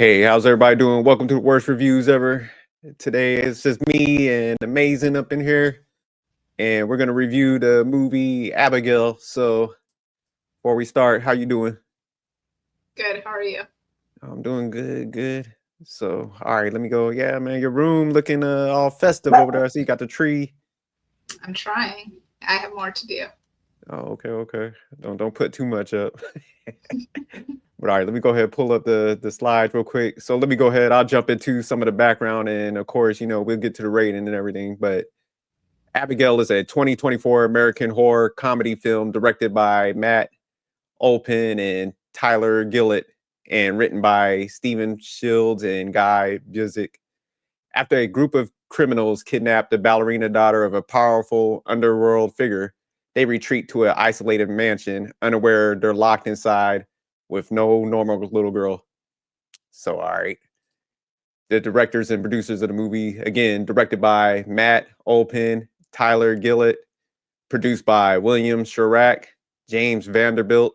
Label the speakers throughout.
Speaker 1: Hey, how's everybody doing? Welcome to the worst reviews ever. Today it's just me and Amazing up in here, and we're gonna review the movie Abigail. So before we start, how you doing?
Speaker 2: Good. How are you?
Speaker 1: I'm doing good, good. So all right, let me go. Yeah, man, your room looking all festive over there. I see you got the tree.
Speaker 2: I'm trying. I have more to do.
Speaker 1: Oh, okay, okay. Don't put too much up. But all right, let me go ahead and pull up the slides real quick. So let me go ahead. I'll jump into some of the background, and of course, we'll get to the rating and everything. But Abigail is a 2024 American horror comedy film directed by Matt Olpin and Tyler Gillett and written by Stephen Shields and Guy Busick. After a group of criminals kidnap the ballerina daughter of a powerful underworld figure, they retreat to an isolated mansion, unaware they're locked inside with no normal little girl. So, all right. The directors and producers of the movie, again, directed by Matt Olpin, Tyler Gillett, produced by William Shurak, James Vanderbilt,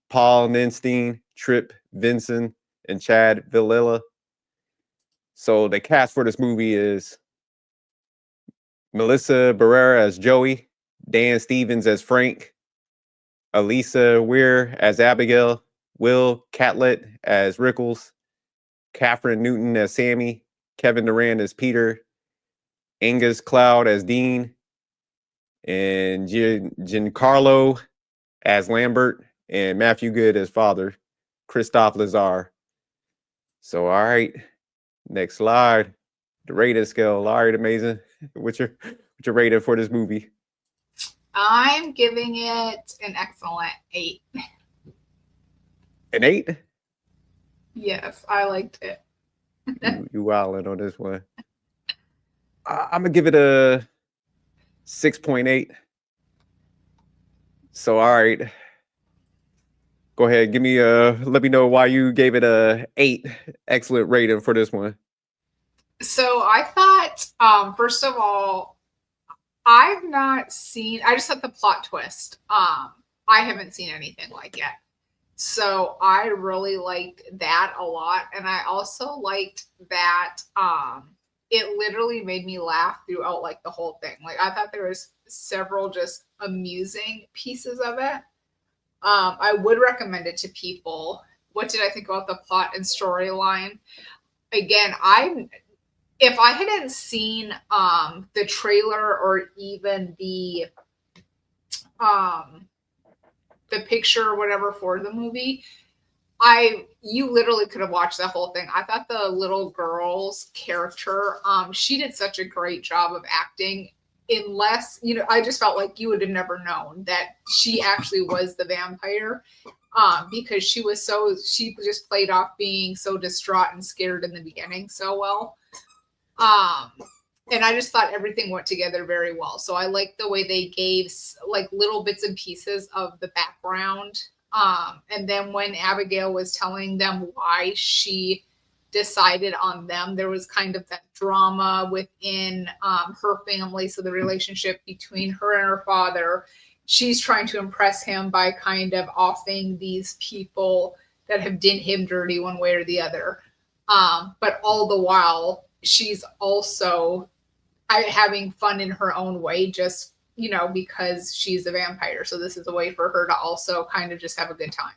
Speaker 1: Paul Ninstein, Trip Vinson, and Chad Villella. So the cast for this movie is Melissa Barrera as Joey, Dan Stevens as Frank, Elisa Weir as Abigail, Will Catlett as Rickles, Catherine Newton as Sammy, Kevin Durant as Peter, Angus Cloud as Dean, and Giancarlo as Lambert, and Matthew Good as father, Christophe Lazar. So, all right, next slide. The rating scale. All right, Amazing. What's your rating for this movie?
Speaker 2: I'm giving it an excellent 8.
Speaker 1: An 8?
Speaker 2: Yes, I liked it.
Speaker 1: You wilding on this one. I'm gonna give it a 6.8. So, all right, go ahead. Let me know why you gave it a 8. Excellent rating for this one.
Speaker 2: So I thought, first of all, I've not seen. I just had the plot twist. I haven't seen anything like it. So I really liked that a lot, and I also liked that it literally made me laugh throughout like the whole thing. Like I thought there was several just amusing pieces of it. I would recommend it to people. What did I think about the plot and storyline? Again, I if I hadn't seen the trailer or even um the picture or whatever for the movie, you literally could have watched that whole thing. I thought the little girl's character, she did such a great job of acting. Unless, I just felt like you would have never known that she actually was the vampire. Because she just played off being so distraught and scared in the beginning so well. Um, and I just thought everything went together very well. So I like the way they gave like little bits and pieces of the background. And then when Abigail was telling them why she decided on them, there was kind of that drama within her family. So the relationship between her and her father, she's trying to impress him by kind of offing these people that have done him dirty one way or the other. But all the while, she's also having fun in her own way, just because she's a vampire. So this is a way for her to also kind of just have a good time.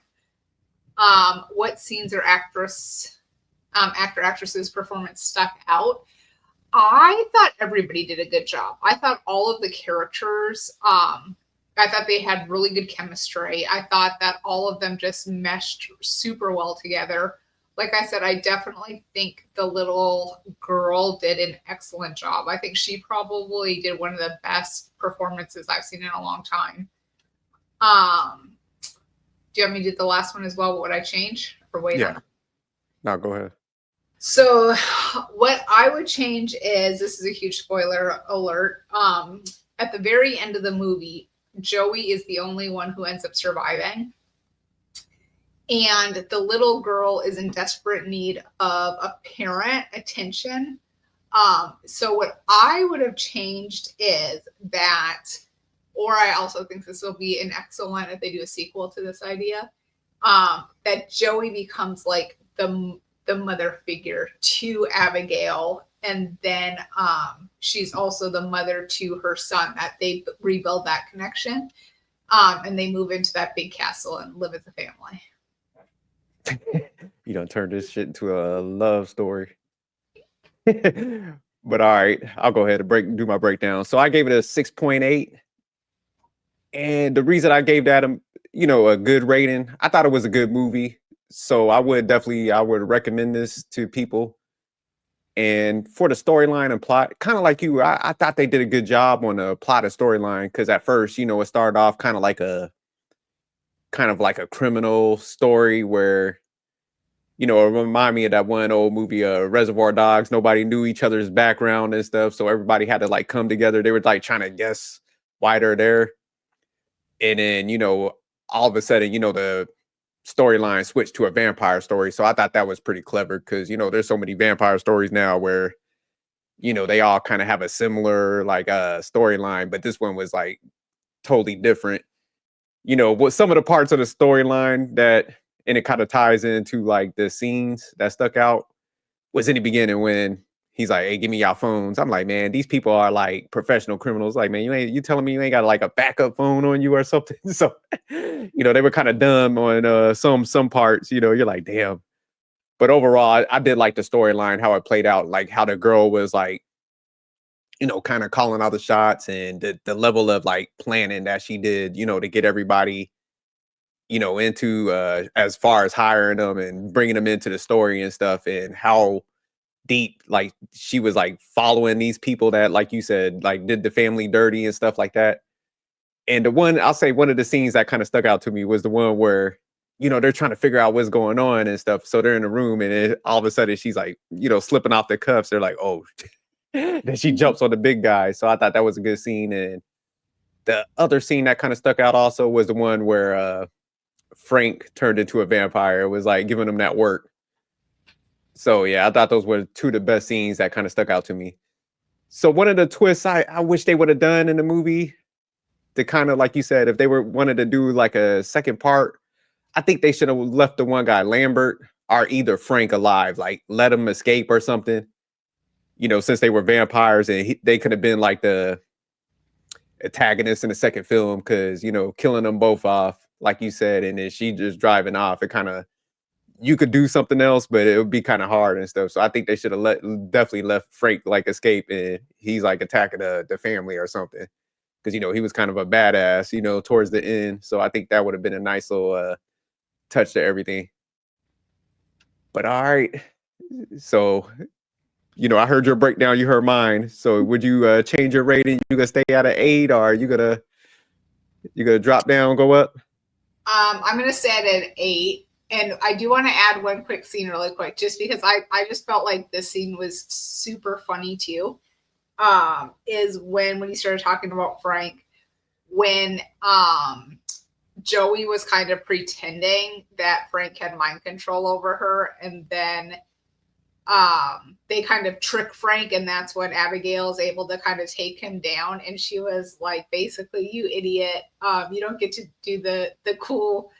Speaker 2: What scenes or actress's performance stuck out? I thought everybody did a good job. I thought all of the characters, I thought they had really good chemistry. I thought that all of them just meshed super well together. Like I said, I definitely think the little girl did an excellent job. I think she probably did one of the best performances I've seen in a long time. Um, do you want me to do the last one as well? What would I change or wait
Speaker 1: Yeah.
Speaker 2: on?
Speaker 1: No, go ahead.
Speaker 2: So, what I would change is, this is a huge spoiler alert. At the very end of the movie, Joey is the only one who ends up surviving. And the little girl is in desperate need of a parent attention. So what I would have changed is that, or I also think this will be an excellent if they do a sequel to this idea, that Joey becomes like the mother figure to Abigail, and then she's also the mother to her son. That they rebuild that connection, and they move into that big castle and live as a family.
Speaker 1: You don't turn this shit into a love story. But all right, I'll go ahead and do my breakdown. So I gave it a 6.8. And the reason I gave that a good rating, I thought it was a good movie. So I would recommend this to people. And for the storyline and plot, kind of like you, I thought they did a good job on the plot and storyline, because at first, it started off kind of like a criminal story where, it reminded me of that one old movie, Reservoir Dogs. Nobody knew each other's background and stuff, so everybody had to like come together. They were like trying to guess why they're there, and then all of a sudden, the storyline switched to a vampire story. So I thought that was pretty clever, because there's so many vampire stories now where they all kind of have a similar like storyline, but this one was like totally different. What some of the parts of the storyline and it kind of ties into like the scenes that stuck out was in the beginning when he's like, "Hey, give me y'all phones." I'm like, man, these people are like professional criminals. Like, man, you telling me you ain't got like a backup phone on you or something? So, they were kind of dumb on some parts. You're like, damn. But overall, I did like the storyline, how it played out, like how the girl was like, kind of calling all the shots, and the level of like planning that she did, to get everybody, into as far as hiring them and bringing them into the story and stuff, and how deep like she was like following these people that, like you said, like did the family dirty and stuff like that. And I'll say one of the scenes that kind of stuck out to me was the one where they're trying to figure out what's going on and stuff. So they're in the room, and all of a sudden she's like slipping off the cuffs. They're like, oh. Then she jumps on the big guy. So I thought that was a good scene. And the other scene that kind of stuck out also was the one where Frank turned into a vampire. It was like giving him that work. So yeah, I thought those were two of the best scenes that kind of stuck out to me. So one of the twists I wish they would have done in the movie, to kind of, like you said, if they wanted to do like a second part, I think they should have left the one guy, Lambert, or either Frank, alive, like let him escape or something. Since they were vampires, and they could have been like the antagonist in the second film, because killing them both off, like you said, and then she just driving off, it kind of, you could do something else, but it would be kind of hard and stuff. So I think they should have definitely left Frank like escape, and he's like attacking the family or something, because he was kind of a badass towards the end. So I think that would have been a nice little touch to everything. But all right, so I heard your breakdown, you heard mine. So would you change your rating? You gonna stay at an 8, or you gonna drop down, go up?
Speaker 2: I'm gonna stay at an 8. And I do want to add one quick scene really quick, just because I just felt like this scene was super funny too. Is when you started talking about Frank, when Joey was kind of pretending that Frank had mind control over her, and then they kind of trick Frank, and that's when Abigail is able to kind of take him down, and she was like, basically, "You idiot, you don't get to do the cool,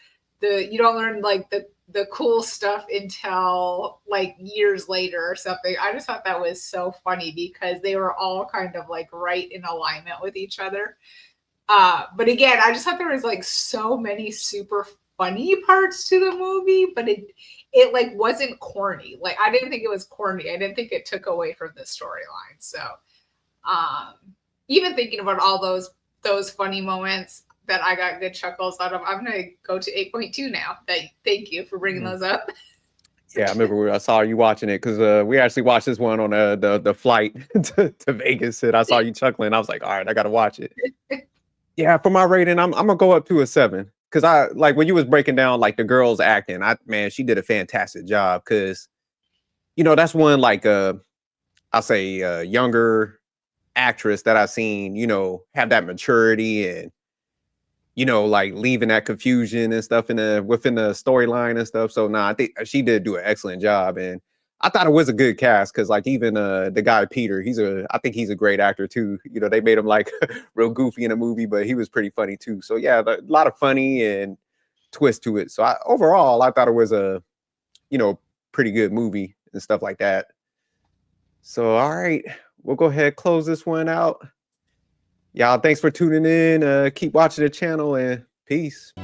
Speaker 2: you don't learn like the cool stuff until like years later or something." I just thought that was so funny, because they were all kind of like right in alignment with each other. But again, I just thought there was like so many super funny parts to the movie, but it like wasn't corny. Like, I didn't think it was corny. I didn't think it took away from the storyline. So even thinking about all those funny moments that I got good chuckles out of, I'm gonna go to 8.2 now. Thank you for bringing those up.
Speaker 1: Yeah, I remember I saw you watching it, because we actually watched this one on the flight to Vegas, and I saw you chuckling. I was like, all right, I gotta watch it. Yeah, for my rating, I'm gonna go up to a 7, because I like when you was breaking down like the girl's acting. Man, she did a fantastic job, because that's one like I'll say younger actress that I've seen have that maturity, and like leaving that confusion and stuff within the storyline and stuff. So I think she did do an excellent job, and I thought it was a good cast, because like even the guy Peter, I think he's a great actor too. They made him like real goofy in a movie, but he was pretty funny too. So yeah, a lot of funny and twist to it. So overall, I thought it was a pretty good movie and stuff like that. So, all right, we'll go ahead, close this one out. Y'all, thanks for tuning in. Keep watching the channel, and peace.